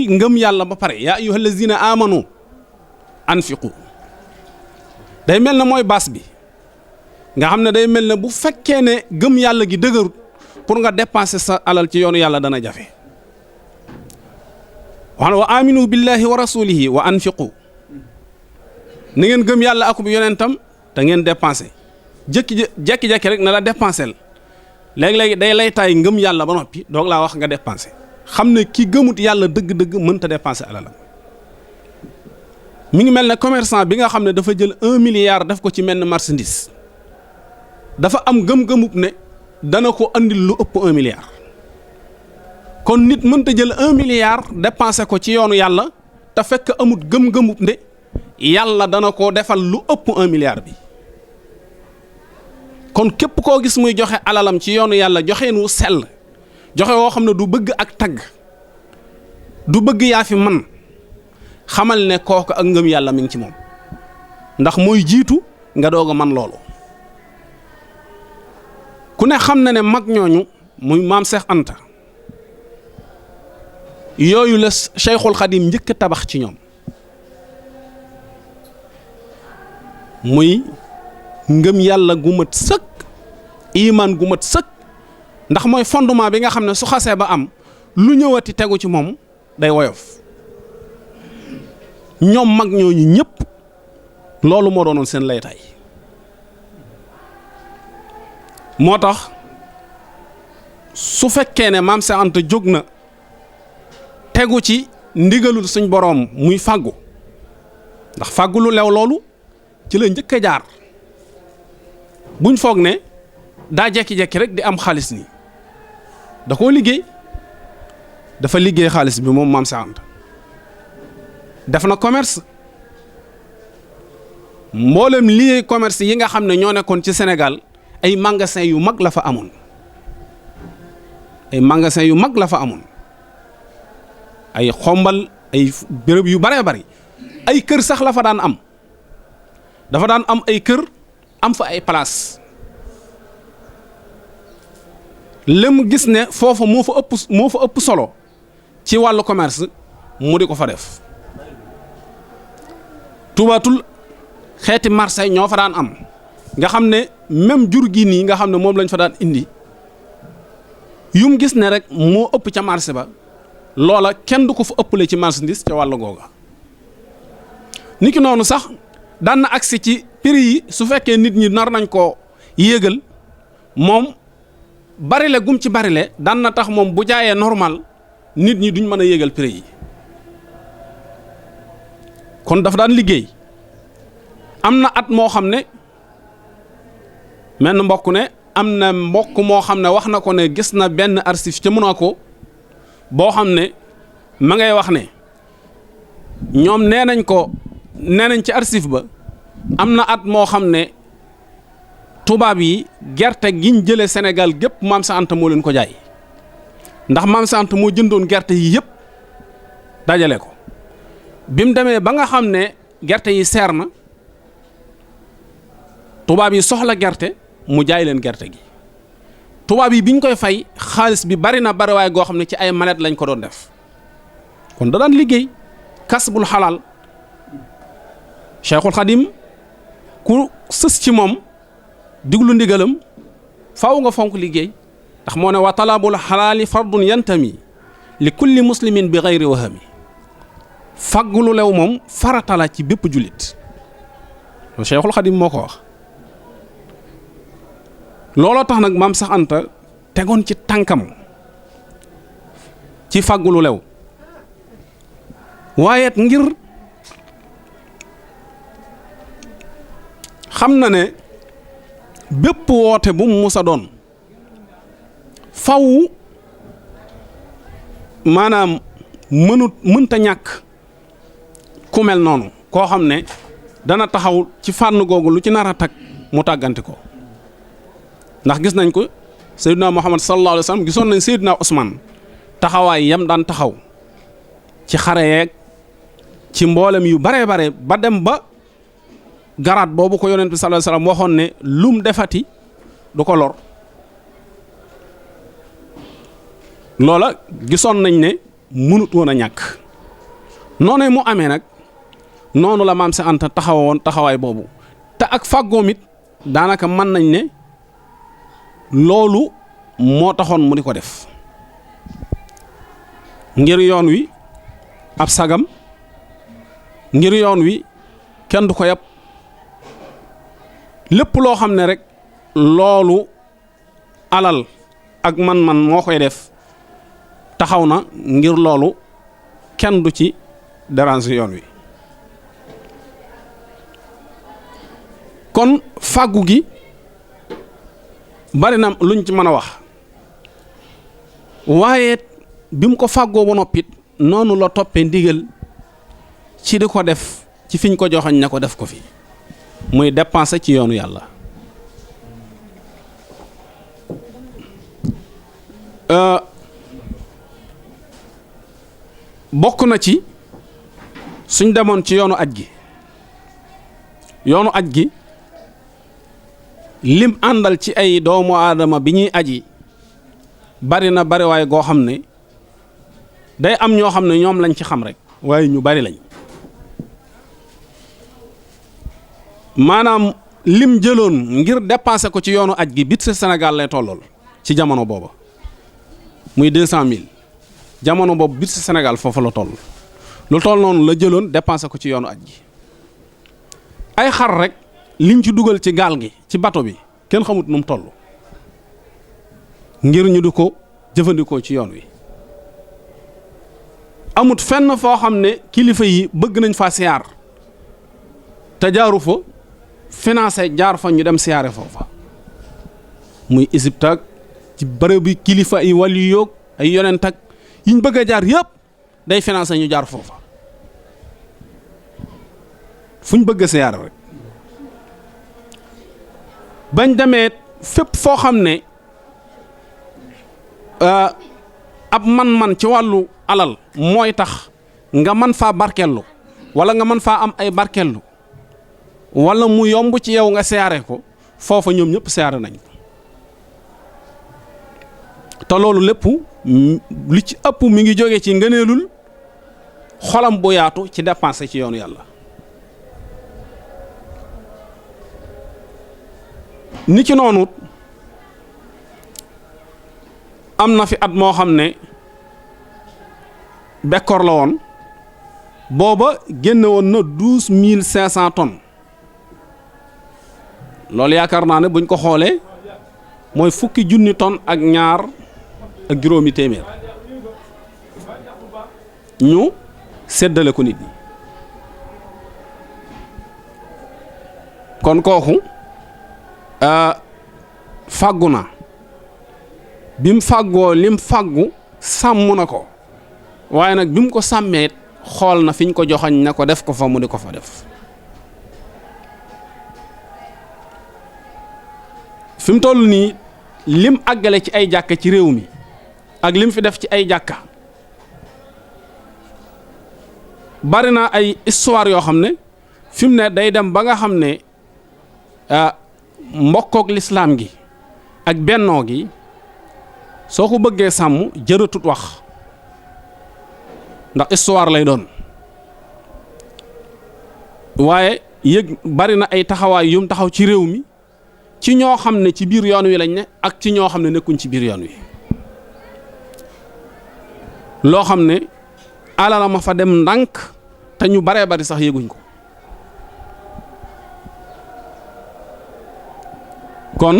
S3: ngëm yàlla ba pare yaa ayyuhal lazina amanu anfiqu day mel ne mooy baas bi nga xam ne day mel ne bu fekkee ne gëm yàlla gi dëgërut pour nga dépenser sa alal ci yoonu yàlla dana jafe wax wa aminu billahi wa rasulihi wa anfiqu na ngeen gëm yàlla akub yonentam te ngeen dépenser jekki-jekki rek na la dépenser léegi-léegi day lay taay ngëm yàlla ba noppi doog laa wax nga dépenser xam ne ki gëmut yàlla dëgg-dëgg mënta dépenser alalam mi ngi mel ne commerçant bi nga xam ne dafa jël 1 milliard def ko ci menn marchandise dafa am gëm-gëmub ne dana ko andil lu ëpp 1 milliard kon nit mënta jël 1 milliard dépenser ko ci yoonu yàlla te fekk amut gëm-gëmub ne yàlla dana ko defal lu ëpp 1 milliard bi kon képp koo gis muy joxe alalam ci yoonu yàlla joxeen wu sell joxe woo xam ne du bëgg ak tagg du bëgg yaa fi man xamal ne kooku ak ngëm yàlla mi ngi ci moom ndax mooy jiitu nga doog a man loolu ku ne xam na ne mag ñooñu muy maam Seex Anta yooyu la Cheikhul Khadim njëkk a tabax ci ñoom muy ngëm yàlla gu mat sëkk iman gu mat sëkk ndax mooy fondement bi nga xam ne su xasee ba am lu ñëwati tegu ci moom day woyof ñoom mag ñooñu ñëpp loolu moo doonoon seen laytaay moo tax su fekkee ne maam Seex Anta jóg na tegu ci ndigalul suñ boroom muy fàggu ndax fàggu lu lew loolu ci la njëkk a jaar buñ foog ne daa jekki-jekki rek di am xaalis nii da koo liggéey dafa liggéey xaalis bi moom maam Seex Anta def na commerce mboolem liggéey commerce yi nga xam ne ñoo nekkoon ci Sénégal ay magasin yu mag la fa amoon ay xombal ay béréb yu baree bari ay kër sax la fa daan am dafa daan am ay kër am fa ay place lëm gis ne foofa moo fa ëpp solo ci wàllu commerce mu di ko fa def tubaatul xeeti marché ñoo fa daan am nga xam ne même jur gi nii nga xam ne moom lañ fa daan indi yum gis ne rek moo ëpp ca marché ba loola kenn du ko fa ëppale ci marchandise ca wàllu googa niki noonu sax daan na agsi ci prix yi su fekkee nit ñi nar nañ koo yéegal moom barile gum ci barile daan na tax moom bu jaayee normal nit ñi duñ mën a yéegal prix yi kon dafa daan liggéey am na at moo xam ne menn mbokk ne am na mbokk moo xam ne wax na ko ne gis na benn archive ca Monaco boo xam ne ma ngay wax ne ñoom nee nañ ci archive ba am na at moo xam ne tubaab yi gerte giñ jëlee Sénégal gépp Maam Sa Anta moo leen ko jaay ndax Maam Sa Anta moo jëndoon gerte yi yëpp dajale ko bi mu demee ba nga xam ne gerte yi seer na tubaab yi soxla gerte mu jaay leen gerte gi tubaab yi biñ koy fay xaalis bi bari na bariwaay goo xam ne ci ay malet lañ ko doon def kon da daan liggéey kasbul xalaal Cheikhul Khadim ku sës ci moom diglu ndigalam faaw nga fonk liggéey ndax moo ne wa talabul xalaali fardun yantami li kulli muslimin bi gayri wahami faggulu lew moom faratala ci bépp jullit loolu Cheikhul Khadim moo ko wax looloo tax nag Maam Seex Anta tegoon ci tànkam ci faggulu lew waaye ngir xam na ne bépp woote bu mu musa doon faw maanaam mënta ñàkk ku mel noonu koo xam ne dana taxaw ci fànn googu lu ci nar a tag mu tàgganti ko ndax gis nañ ko Seydina Muhammad sallallahu alayhi wa sallam gisoon nañ Seydina Ousmane taxawaay yam daan taxaw ci xare yeeg ci mboolem yu bare bare ba dem ba garaat boobu ko yonent bi sallallahu alayhi wa sallam waxoon ne lum defati du ko lor loola gisoon nañ ne mënut woon a ñàkk noonu mu amee nag noonu la Maam Seex Anta taxawoon taxawaay boobu te ak fàggoom it daanaka mën nañ ne loolu moo taxoon mu di ko def ngir yoon wi ab sagam ngir yoon wi kenn du ko yab lépp loo xam ne rek loolu alal ak man-man moo koy def taxaw na ngir loolu kenn du ci déranger yoon wi kon fàggu gi bari na luñ ci mën a wax waaye bi mu ko fàggoo ba noppit noonu la toppee ndigal ci di ko def ci fiñ ko joxañ na ko def ko fi muy dépenser ci yoonu yàlla bokk na ci suñ demoon ci yoonu aj gi lim àndal ci ay doomu aadama bi ñuy aji bari na bari waaye goo xam ne day am ñoo xam ne ñoom lañ ci xam rek waaye ñu bari lañ maanaam lim jëloon ngir dépasser ko ci yoonu aj gi bit sa Sénégal lay tollool ci jamono booba muy 200 000 jamono boobu bit sa Sénégal foofu la toll lu toll noonu la jëloon dépasser ko ci yoonu aj gi ay xar rek liñ ci dugal ci gaal gi ci bato bi kenn xamut nu mu toll ngir ñu di ko jëfandikoo ci yoon wi amut fenn foo xam ne kilifa yi bëgg nañ faa siyaar te jaaru fa financé jaar fa ñu dem siyaare foofa muy Égypte ak ci bërëb bi kilifa yi wàllu yoog ay yonent ak yiñ bëgg a jaar yëpp day financé ñu jaar foofa fuñ bëgg a siyaare rek bañ demee fépp foo xam ne ab man-man ci wàllu alal mooy tax nga mën faa barkellu wala nga mën faa am ay barkellu wala mu yomb ci yow nga siyaare ko foofa ñoom ñëpp siyaare nañ ko te loolu lépp li ci ëpp mi ngi jóge ci ngëneelul xolam bu yaatu ci dépenser ci yoonu yàlla ni ci noonu am na fi at moo xam ne bekkoor la woon booba génne woon na 12500 tonnes loolu yaakaar naa ne buñ ko xoolee mooy fukki junni tonnes ak ñaar ak juróomi téeméer ñu séddale ko nit ñi kon kooku fàggu na bi mu fàggoo lim fàggu sàmm na ko waaye nag bi mu ko sàmmee xool na fi ñu ko joxañ na ko def ko fa mu di ko fa def fi mu toll nii lim àggale ci ay jàkka ci réew mi ak lim fi def ci ay jàkka bari na ay histoire yoo xam ne fi mu ne day dem ba nga xam ne mbokkook lislaam gi ak bennoo gi soo ko bëggee sàmm jërëtut wax ndax histoire lay doon waaye yëg bari na ay taxawaay yum taxaw ci réew mi ci ñoo xam ne ci biir yoon wi lañ ne ak ci ñoo xam ne nekkuñ ci biir yoon wi loo xam ne alala ma fa dem ndànk te ñu baree bari sax yëguñ ko kon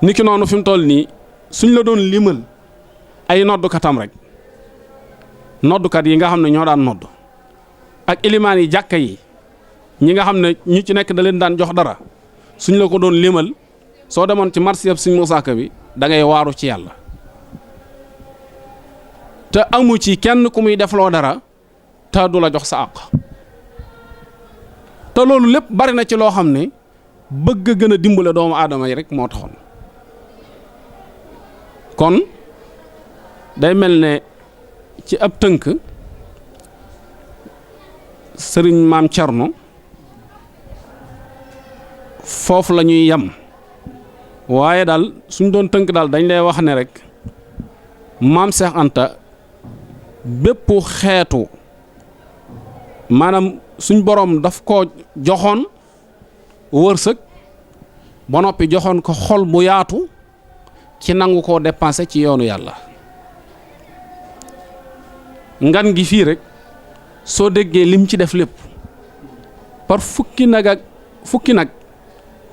S3: niki noonu fi mu toll nii suñ la doon limal ay noddukatam rek noddukat yi nga xam ne ñoo daan nodd ak ilimaan yi jàkka yi ñi nga xam ne ñu ci nekk da leen daan jox dara suñ la ko doon limal soo demoon ci marché Sëñ Musaa Ka bi da ngay waaru ci yàlla te amu ci kenn ku muy defloo dara te du la jox sa àq te loolu lépp bari na ci loo xam ne bëgg a gën a dimbale doomu aadama yi rek moo taxoon kon day mel ne ci ab tënk sëriñ maam Cerno foofu la ñuy yem waaye daal suñ doon tënk daal dañ lay wax ne rek maam Seex Anta bépp xeetu maanaam suñ boroom daf ko joxoon wërsëg ba noppi joxoon ko xol bu yaatu ci nangu koo dépensé ci yoonu yàlla ngan gi fii rek soo déggee lim ci def lépp par fukki nag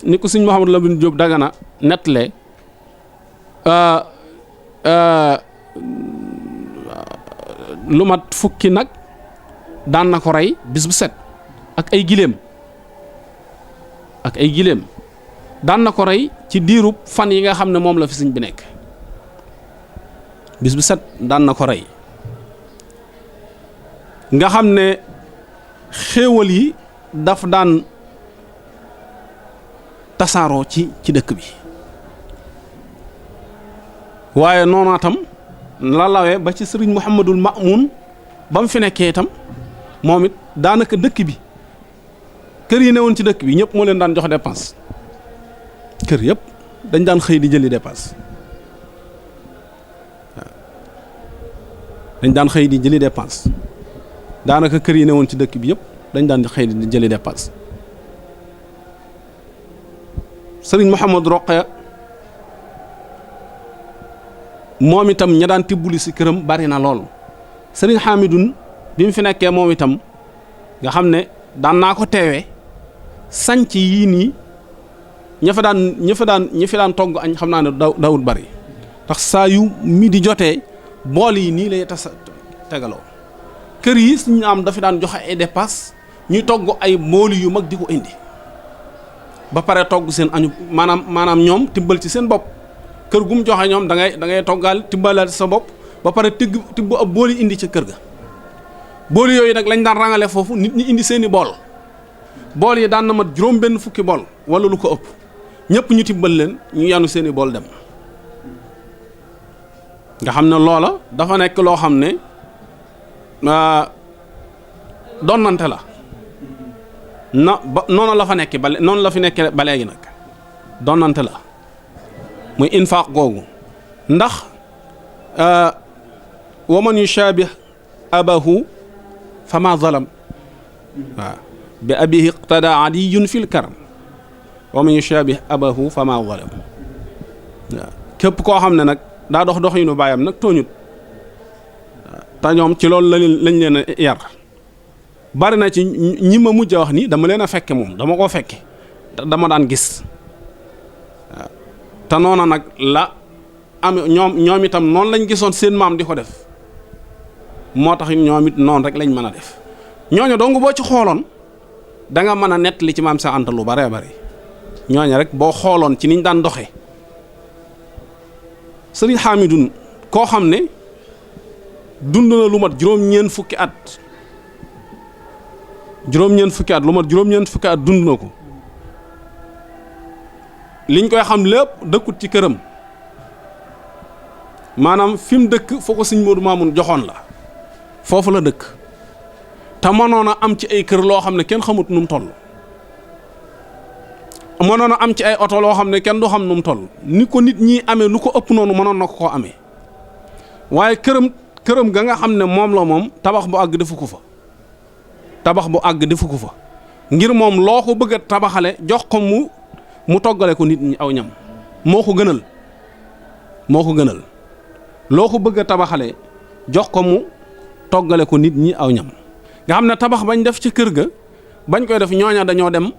S3: ni ko sëñ Mouhamadou Lamine Diop Dagana nettale lu mat fukki nag daan na ko rey bis bu set ak ay giléem daan na ko rey ci diirub fan yi nga xam ne moom la fi sëñ bi nekk bis bu set daan na ko rey nga xam ne xéewal yi daf daan tasaaroo ci dëkk bi waaye noona tam la lawee ba ci sëriñ Mouhamadul Mamoun ba mu fi nekkee itam moom it daanaka dëkk bi kër yi newoon ci dëkk bi ñëpp moo leen daan jox dépense kër yëpp dañ daan xëy di jëli dépense waaw dañ daan xëy di jëli dépense daanaka kër yi newoon ci dëkk bi yëpp dañ daan xëy di jëli dépense sëriñ Mouhamadou Roqaya moom itam ña daan tibbuli si këram bari na lool sëriñ Hamidun bi mu fi nekkee moom itam nga xam ne daan naa ko teewee sanc yii nii ñi fi daan togg añ xam naa ne dawut bari ndax saa yu mi di jotee bool yi nii lay tegaloo kër yi suñu am dafa daan joxe ay dépasse ñuy togg ay booli yu mag di ko indi ba pare togg seen añu maanaam ñoom tibbal ci seen bopp kër gu mu joxe ñoom da ngay toggaal tibbalal sa bopp ba pare tibb ab booli indi ca kër ga booli yooyu nag lañ daan rangale foofu nit ñi indi seeni bool yi daan na mat juróom benn fukki bool wala lu ko ëpp ñëpp ñu tibbal leen ñu yanu seeni bool dem nga xam ne loola dafa nekk loo xam ne donnante la noonu la fa nekk ba noonu la fi nekkee ba léegi nag donnante la muy infaaq googu ndax wa man yushaabih abahu fama zalam waaw bi abihi iqtada aliyun fil karam wa man yushaabih abahu fama zalam waaw képp koo xam ne nag daa dox doxinu baayam nag tooñut te ñoom ci loolu lañ leen a yar bari na ci ñi ma mujj a wax nii dama leen a fekke moom dama koo fekke dama daan gis waaw te noona nag la am ñoom itam noonu lañ gisoon seen maam di ko def moo tax ñoom it noonu rek lañ mën a def ñooñu dong boo ci xooloon da nga mën a nettali ci maam Seex Anta lu baree bari ñooña rek boo xooloon ci niñ daan doxee sëriñ Hamidun koo xam ne dund na lu mat juróom-ñeent fukki at lu mat juróom-ñeent fukki at dund na ko liñ koy xam lépp dëkkut ci këram maanaam fi mu dëkk foo ko sëñ Modou Mamoun joxoon la foofu la dëkk te mënoon a am ci ay kër loo xam ne kenn xamut nu mu toll mënoon a am ci ay oto loo xam ne kenn du xam nu mu toll ni ko nit ñi amee lu ko ëpp noonu mënoon na ko koo amee waaye këram ga nga xam ne moom la moom tabax bu àgg defu ko fa ngir moom loo ko bëgg a tabaxale jox ko mu toggale ko nit ñi aw ñam moo ko gënal loo ko bëgg a tabaxale jox ko mu toggale ko nit ñi aw ñam nga xam ne tabax bañ def ci kër ga bañ koy def ñooña dañoo dem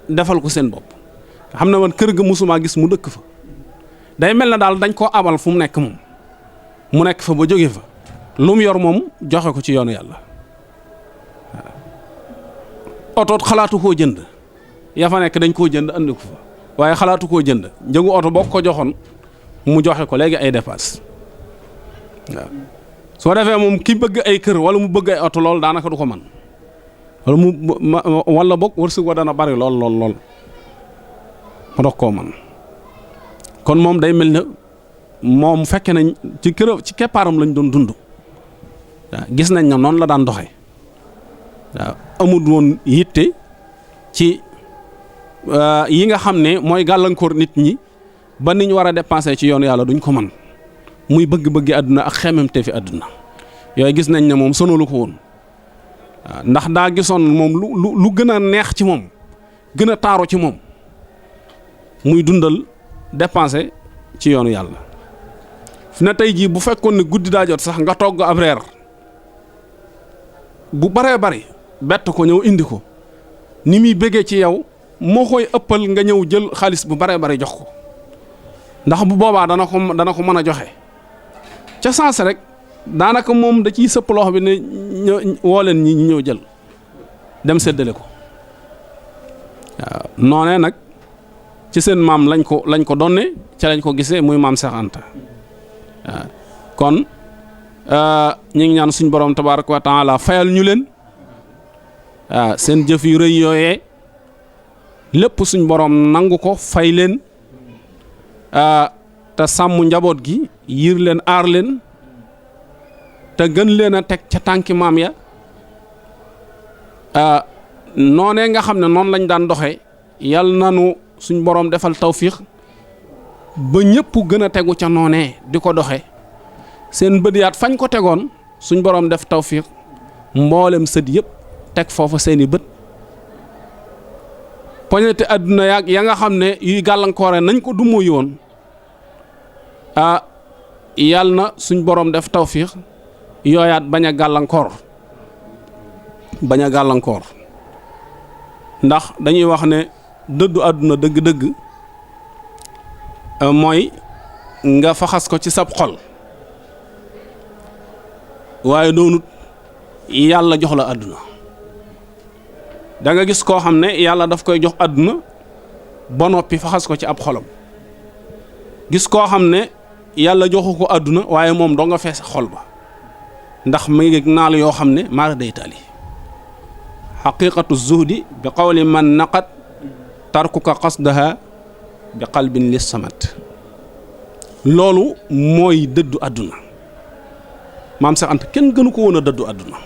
S3: defal ko seen bopp nga xam ne man kër ga musuma gis mu dëkk fa day mel na daal dañ koo abal fu mu nekk moom mu nekk fa ba jóge fa lu mu yor moom joxe ko ci yoonu yàlla waaw oto xalaatu koo jënd ya fa nekk dañ koo jënd andi ko fa waaye xalaatu koo jënd njëgu oto boo ko joxoon mu joxe ko léegi ay dépasse waaw soo defee moom ki bëgg ay kër wala mu bëgg ay oto lool daanaka du ko man wala boog wërsëg wa dana bari lool mu dox koo man kon moom day mel ne moom fekke nañ ci keppaaram lañ doon dund waaw gis nañ ne noonu la daan doxee waaw amul woon yitte ci yi nga xam ne mooy gàllankoor nit ñi ba niñ war a dépenser ci yoonu yàlla duñ ko man muy bëgg-bëggi àdduna ak xemmemte fi àdduna yooyu gis nañ ne moom sonalu ko woon waaw ndax daa gisoon moom lu gën a neex ci moom gën a taaru ci moom muy dundal dépenser ci yoonu yàlla fi na tey jii bu fekkoon ne guddi daa jot sax nga togg ab reer bu baree bari bett ko ñëw indi ko ni muy bëggee ci yow moo koy ëppal nga ñëw jël xaalis bu baree bari jox ko ndax bu boobaa dana ko mën a joxe ca sens rek daanaka moom da ciy sëpp loxo bi ne woo leen ñi ñu ñëw jël dem séddale ko waaw noonee nag ci seen maam lañ ko donne ca lañ ko gisee muy maam Seex Anta waaw kon ñu ngi ñaan suñ borom tabaaraka wa taala fayal ñu leen waaw seen jëf yu rëy yooyee lépp suñ borom nangu ko fay leen te sàmm njaboot gi yiir leen aar leen te gën leen a teg ca tànki maam ya noonee nga xam ne noonu lañ daan doxee yal nanu suñ borom defal tawfiix ba ñëpp gën a tegu ca noonee di ko doxe seen bët yaat fañ ko tegoon suñ borom def tawfiix mboolem sët yëpp teg foofa seeni bët poñete àdduna ya nga xam ne yuy gàllankoore nañ ko dumoo yoon yal na suñ borom def tawfiix yooyaat bañ a gàllankoor ndax dañuy wax ne dëddu àdduna dëgg-dëgg mooy nga faxas ko ci sab xol waaye doonut yàlla jox la àdduna da nga gis koo xam ne yàlla daf koy jox àdduna ba noppi faxas ko ci ab xolam gis koo xam ne yàlla joxu ko àdduna waaye moom doo nga fees xol ba ndax mi ngi naal yoo xam ne maara day taali xaqiqatu zuhdi bi qawli man naqat tarkuka qasdaha bi qalbin lis samat loolu mooy dëddu àdduna maam Seex Anta kenn gënu ko woon a dëddu àdduna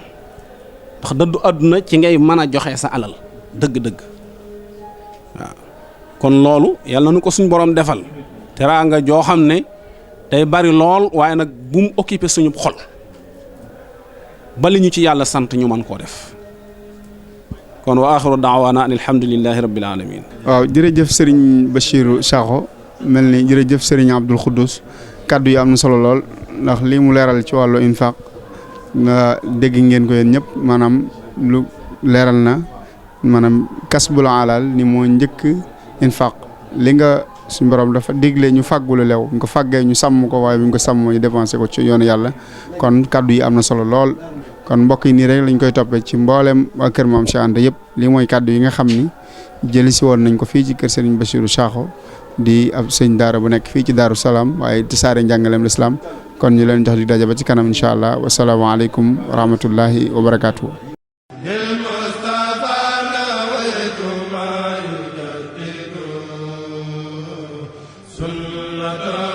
S3: ndax dëddu àdduna ci ngay mën a joxe sa alal dëgg-dëgg waaw kon loolu yàlla nu ko suñ borom defal teraanga joo xam ne day bari lool waaye nag bu mu occupé suñu xol bali ñu ci yàlla sant ñu mën koo def kon wa axiru daawaana an alhamdulillahi rabbil alamin
S1: waaw jërëjëf Serigne Bachirou Sakho mel ni jërëjëf Serigne Abdoul Khoudous kaddu yi am na solo lool ndax lii mu leeral ci wàllu infaq nga dégg ngeen ko yéen ñëpp maanaam lu leeral na maanaam kasbul alal ni moo njëkk infaq li nga suñu borom dafa digle ñu fàggulu lew ñu ko fàggee ñu sàmm ko waaye bu ñu ko sàmm ñu dépensé ko ci yoonu yàlla kon kaddu yi am na solo lool kon mbokk yi nii rek lañ koy toppee ci mboolem waa kër Maam Cheikh Anta yëpp lii mooy kàddu yi nga xam ni jëli si woon nañ ko fii ci kër Serigne Bassirou Sakho di ab sëñ daara bu nekk fii ci Daaru Salaam waaye tasaare njàngaleem lislaam kon ñu leen jox di daje ba ci kanam incha allah wasalaamaaleykum wa rahmatullahi wa barakaatu.
S4: sunnata